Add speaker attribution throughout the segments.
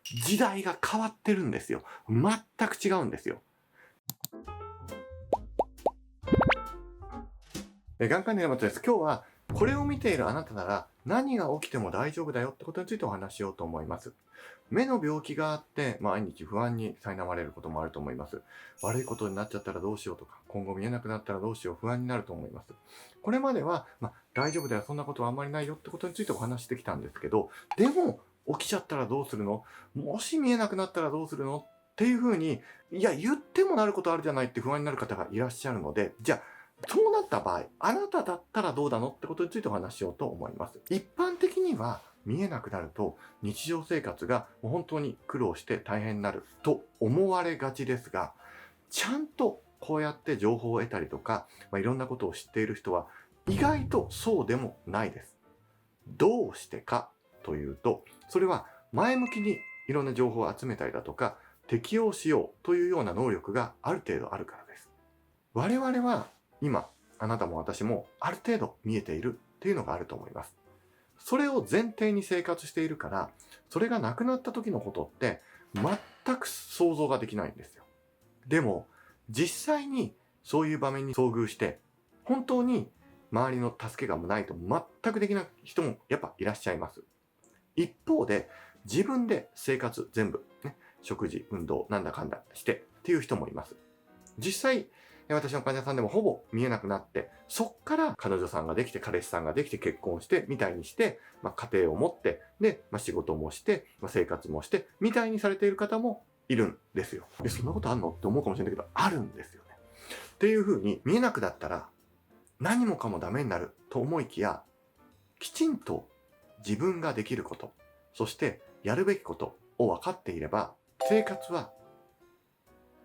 Speaker 1: 時代が変わってるんですよ。全く違うんですよ。眼科医の山本です。今日はこれを見ているあなたなら何が起きても大丈夫だよってことについてお話ししようと思います。目の病気があって毎日不安に苛まれることもあると思います。悪いことになっちゃったらどうしようとか、今後見えなくなったらどうしよう、不安になると思います。これまでは、大丈夫だよ、そんなことはあんまりないよってことについてお話してきたんですけど、でも起きちゃったらどうするの？もし見えなくなったらどうするの？っていうふうに、いや言ってもなることあるじゃないって不安になる方がいらっしゃるので、じゃあそうなった場合、あなただったらどうなのってことについてお話ししようと思います。一般的には見えなくなると日常生活が本当に苦労して大変になると思われがちですが、ちゃんとこうやって情報を得たりとか、いろんなことを知っている人は意外とそうでもないです。どうしてかというと、それは前向きにいろんな情報を集めたりだとか、適応しようというような能力がある程度あるからです。我々は今、あなたも私もある程度見えているっていうのがあると思います。それを前提に生活しているから、それがなくなった時のことって全く想像ができないんですよ。でも、実際にそういう場面に遭遇して、本当に周りの助けがないと全くできない人もやっぱいらっしゃいます。一方で、自分で生活全部、食事、運動、なんだかんだしてっていう人もいます。実際、私の患者さんでもほぼ見えなくなって、そっから彼女さんができて、彼氏さんができて、結婚して、みたいにして、家庭を持って、で、仕事もして、生活もして、みたいにされている方もいるんですよ。そんなことあんのって思うかもしれないけど、あるんですよね。っていう風に、見えなくなったら、何もかもダメになると思いきや、きちんと自分ができること、そしてやるべきことを分かっていれば、生活は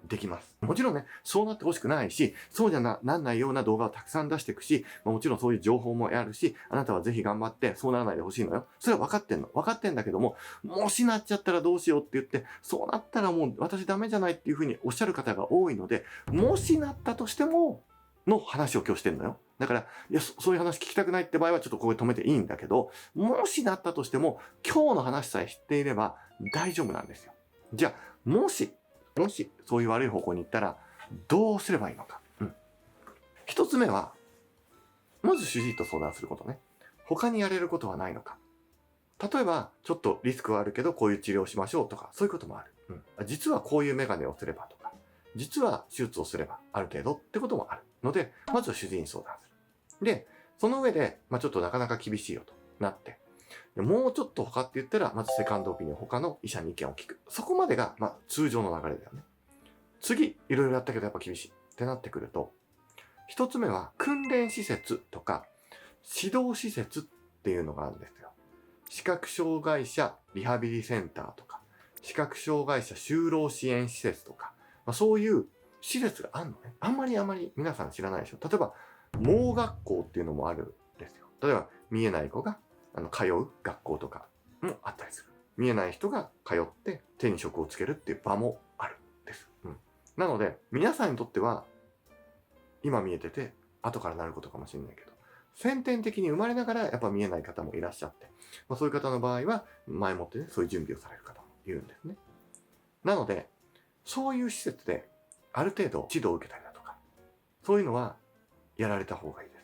Speaker 1: できます。もちろんね、そうなってほしくないし、そうじゃなんないような動画をたくさん出していくし、もちろんそういう情報もやるし、あなたはぜひ頑張ってそうならないでほしいのよ。それは分かってんの。分かってんだけども、もしなっちゃったらどうしようって言って、そうなったらもう私ダメじゃないっていうふうにおっしゃる方が多いので、もしなったとしても、の話を今日してんのよ。だから、いや、そういう話聞きたくないって場合はちょっとここで止めていいんだけど、もしなったとしても、今日の話さえ知っていれば大丈夫なんですよ。じゃあ、もしそういう悪い方向に行ったらどうすればいいのか。一つ目は、まず主治医と相談することね。他にやれることはないのか。例えば、ちょっとリスクはあるけど、こういう治療をしましょうとか、そういうこともある。実はこういうメガネをすればとか、実は手術をすればある程度ってこともあるので、まずは主治医に相談する。で、その上で、ちょっとなかなか厳しいよとなって、もうちょっと他って言ったら、まずセカンドオピニオン、他の医者に意見を聞く。そこまでが、通常の流れだよね。次、いろいろやったけどやっぱ厳しいってなってくると、一つ目は訓練施設とか指導施設っていうのがあるんですよ。視覚障害者リハビリセンターとか、視覚障害者就労支援施設とか、そういう施設があるのね。あんまり皆さん知らないでしょ。例えば、盲学校っていうのもあるんですよ。例えば、見えない子が通う学校とかもあったりする。見えない人が通って手に職をつけるっていう場もあるんです。なので、皆さんにとっては、今見えてて、後からなることかもしれないけど、先天的に生まれながらやっぱ見えない方もいらっしゃって、そういう方の場合は、前もってね、そういう準備をされる方もいるんですね。なので、そういう施設で、ある程度指導を受けたりだとか、そういうのは、やられた方がいいです。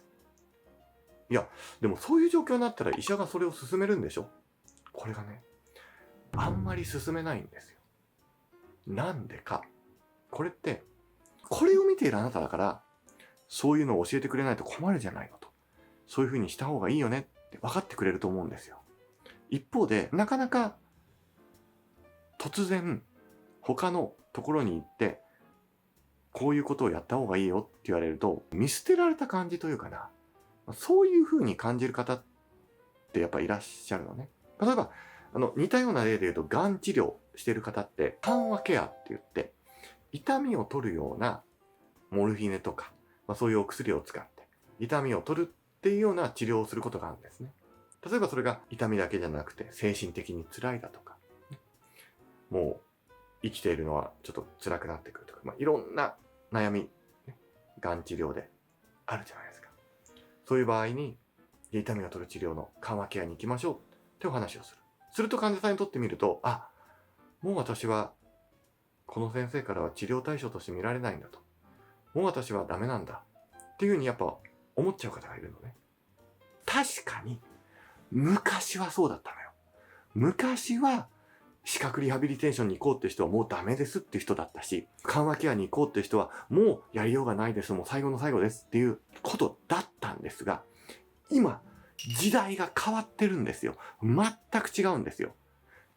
Speaker 1: いや、でもそういう状況になったら医者がそれを勧めるんでしょ？これがね、あんまり勧めないんですよ。なんでか。これって、これを見ているあなただから、そういうのを教えてくれないと困るじゃないのと。そういう風にした方がいいよねって分かってくれると思うんですよ。一方で、なかなか突然他のところに行って、こういうことをやった方がいいよって言われると、見捨てられた感じというかな。そういう風に感じる方ってやっぱいらっしゃるのね。例えば、似たような例で言うと、がん治療してる方って、緩和ケアって言って、痛みを取るようなモルヒネとか、そういうお薬を使って、痛みを取るっていうような治療をすることがあるんですね。例えばそれが痛みだけじゃなくて、精神的に辛いだとか、もう生きているのはちょっと辛くなってくるとか、いろんな悩み、がん治療であるじゃないですか。そういう場合に、痛みを取る治療の緩和ケアに行きましょうってお話をする。すると患者さんにとってみると、もう私はこの先生からは治療対象として見られないんだと。もう私はダメなんだ。っていうふうにやっぱ思っちゃう方がいるのね。確かに、昔はそうだったのよ。昔は、視覚リハビリテーションに行こうって人はもうダメですっていう人だったし、緩和ケアに行こうって人はもうやりようがないです。もう最後の最後ですっていうことだったんですが、今、時代が変わってるんですよ。全く違うんですよ。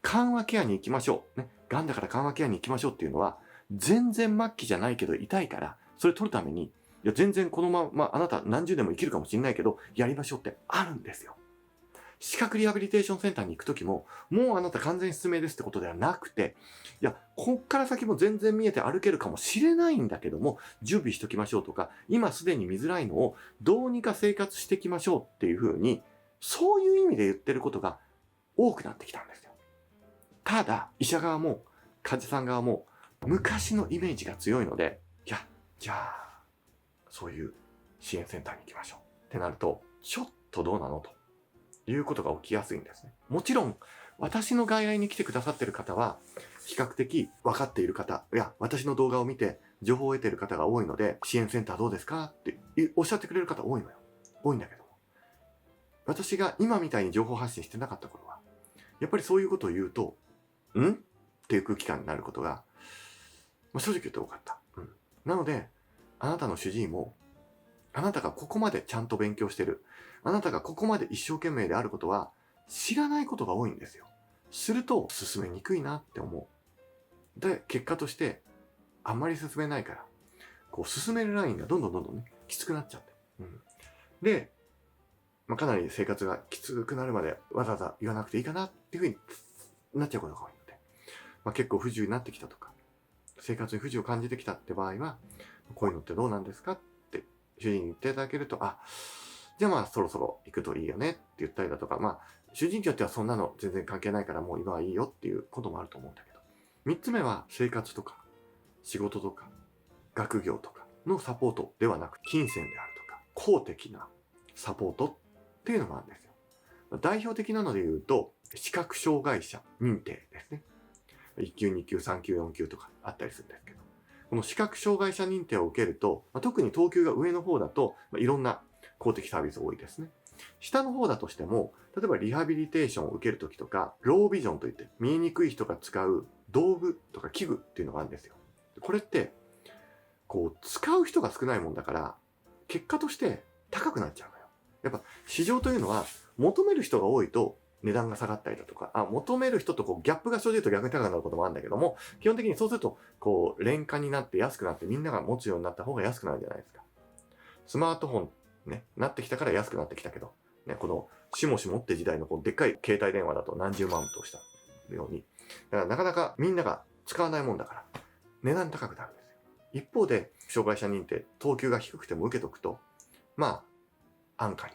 Speaker 1: 緩和ケアに行きましょう。ね。癌だから緩和ケアに行きましょうっていうのは、全然末期じゃないけど痛いから、それ取るために、いや全然このままあなた何十年も生きるかもしれないけど、やりましょうってあるんですよ。視覚リハビリテーションセンターに行くときも、もうあなた完全失明ですってことではなくて、いや、こっから先も全然見えて歩けるかもしれないんだけども、準備しときましょうとか、今すでに見づらいのをどうにか生活していきましょうっていうふうに、そういう意味で言ってることが多くなってきたんですよ。ただ、医者側も、患者さん側も、昔のイメージが強いので、いや、じゃあ、そういう支援センターに行きましょうってなると、ちょっとどうなのと。いうことが起きやすいんですね。もちろん、私の外来に来てくださっている方は、比較的分かっている方、いや、私の動画を見て情報を得ている方が多いので、支援センターどうですかっておっしゃってくれる方多いのよ。多いんだけども。私が今みたいに情報発信してなかった頃は、やっぱりそういうことを言うと、んっていう空気感になることが、正直言って多かった。なので、あなたの主治医も、あなたがここまでちゃんと勉強してる。あなたがここまで一生懸命であることは知らないことが多いんですよ。すると進めにくいなって思う。で、結果としてあんまり進めないから、こう進めるラインがどんどんね、きつくなっちゃって。で、かなり生活がきつくなるまでわざわざ言わなくていいかなっていうふうになっちゃうことが多いので、結構不自由になってきたとか、生活に不自由を感じてきたって場合は、こういうのってどうなんですかって主治医に言っていただけると、じゃあそろそろ行くといいよねって言ったりだとか、主治医によってはそんなの全然関係ないからもう今はいいよっていうこともあると思うんだけど。三つ目は生活とか仕事とか学業とかのサポートではなく、金銭であるとか公的なサポートっていうのがあるんですよ。代表的なので言うと、視覚障害者認定ですね。1級、2級、3級、4級とかあったりするんですけど、この視覚障害者認定を受けると、特に等級が上の方だと、いろんな公的サービス多いですね。下の方だとしても、例えばリハビリテーションを受けるときとか、ロービジョンといって見えにくい人が使う道具とか器具っていうのがあるんですよ。これって、使う人が少ないもんだから、結果として高くなっちゃうのよ。やっぱ市場というのは求める人が多いと値段が下がったりだとか、求める人とギャップが生じると逆に高くなることもあるんだけども、基本的にそうすると、廉価になって安くなってみんなが持つようになった方が安くなるじゃないですか。スマートフォンね、なってきたから安くなってきたけど、ね、このしもしもって時代のでっかい携帯電話だと何十万としたように、だからなかなかみんなが使わないもんだから、値段高くなるんですよ。一方で、障害者認定、等級が低くても受けとくと、安価に、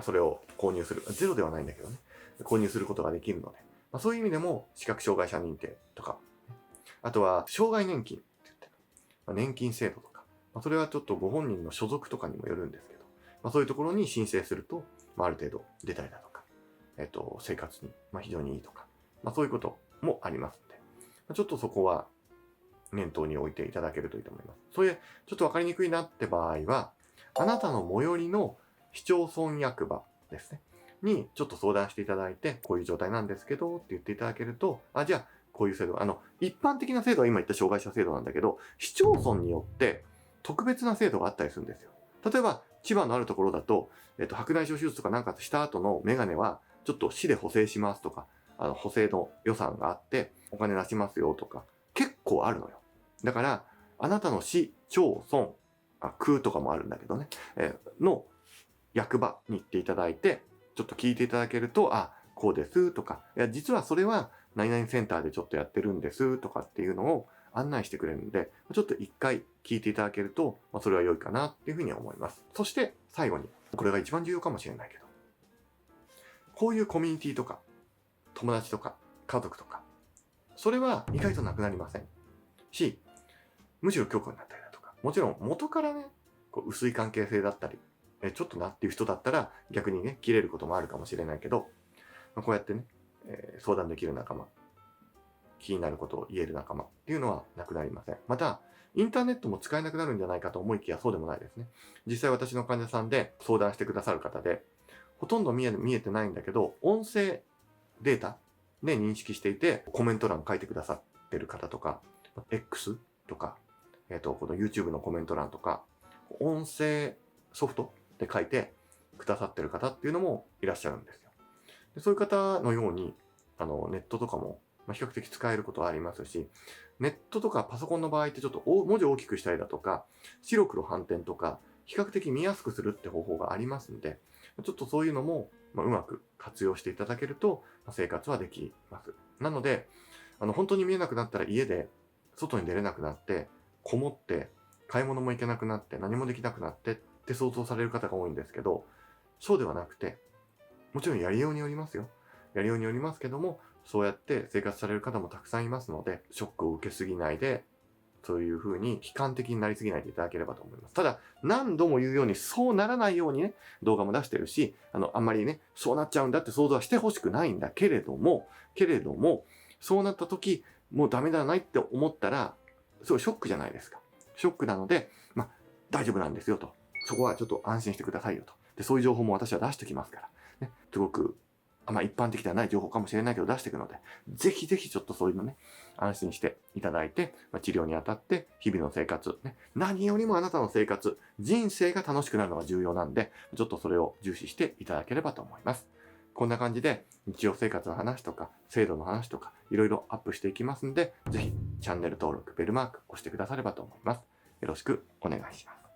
Speaker 1: それを購入する。ゼロではないんだけどね。購入することができるので、そういう意味でも視覚障害者認定とか、あとは障害年金って言って、年金制度とか、それはちょっとご本人の所属とかにもよるんですけど、そういうところに申請すると、ある程度出たりだとか、生活に非常にいいとか、そういうこともありますので、ちょっとそこは念頭に置いていただけるといいと思います。それで、ちょっとわかりにくいなって場合は、あなたの最寄りの市町村役場ですね。にちょっと相談していただいて、こういう状態なんですけどって言っていただけると、じゃあこういう制度、一般的な制度は今言った障害者制度なんだけど、市町村によって特別な制度があったりするんですよ。例えば千葉のあるところだと、白内障手術とかなんかした後のメガネはちょっと市で補正しますとか、補正の予算があってお金出しますよとか、結構あるのよ。だからあなたの市町村、区とかもあるんだけどね、の役場に行っていただいて、ちょっと聞いていただけると、こうですとか、いや、実はそれは何々センターでちょっとやってるんですとかっていうのを案内してくれるので、ちょっと一回聞いていただけると、それは良いかなっていうふうに思います。そして最後に、これが一番重要かもしれないけど、こういうコミュニティとか、友達とか、家族とか、それは意外となくなりませんし、むしろ強固になったりだとか、もちろん元からね、薄い関係性だったり、ちょっとなっていう人だったら逆にね、切れることもあるかもしれないけど、こうやってね、相談できる仲間気になることを言える仲間っていうのはなくなりません。また、インターネットも使えなくなるんじゃないかと思いきやそうでもないですね。実際私の患者さんで相談してくださる方で、ほとんど見えてないんだけど、音声データで認識していて、コメント欄書いてくださってる方とか、X とか、この YouTube のコメント欄とか、音声ソフトで書いてくださってる方っていうのもいらっしゃるんですよ。でそういう方のように、ネットとかも比較的使えることはありますし、ネットとかパソコンの場合ってちょっと文字を大きくしたりだとか、白黒反転とか、比較的見やすくするって方法がありますんで、ちょっとそういうのもうまく活用していただけると生活はできます。なので、本当に見えなくなったら家で外に出れなくなって、こもって、買い物も行けなくなって、何もできなくなってって想像される方が多いんですけど、そうではなくて、もちろんやりようによりますよ。やりようによりますけども、そうやって生活される方もたくさんいますので、ショックを受けすぎないで、そういう風に悲観的になりすぎないでいただければと思います。ただ、何度も言うように、そうならないようにね、動画も出してるし、あんまりね、そうなっちゃうんだって想像はしてほしくないんだけれども、そうなった時、もうダメだないって思ったら、すごいショックじゃないですか。ショックなので、大丈夫なんですよと。そこはちょっと安心してくださいよと。で、そういう情報も私は出してきますから。ね、すごく、一般的ではない情報かもしれないけど出していくので、ぜひぜひちょっとそういうのね、安心していただいて、治療にあたって日々の生活、ね、何よりもあなたの生活、人生が楽しくなるのが重要なんで、ちょっとそれを重視していただければと思います。こんな感じで日常生活の話とか制度の話とかいろいろアップしていきますんで、ぜひチャンネル登録、ベルマーク押してくださればと思います。よろしくお願いします。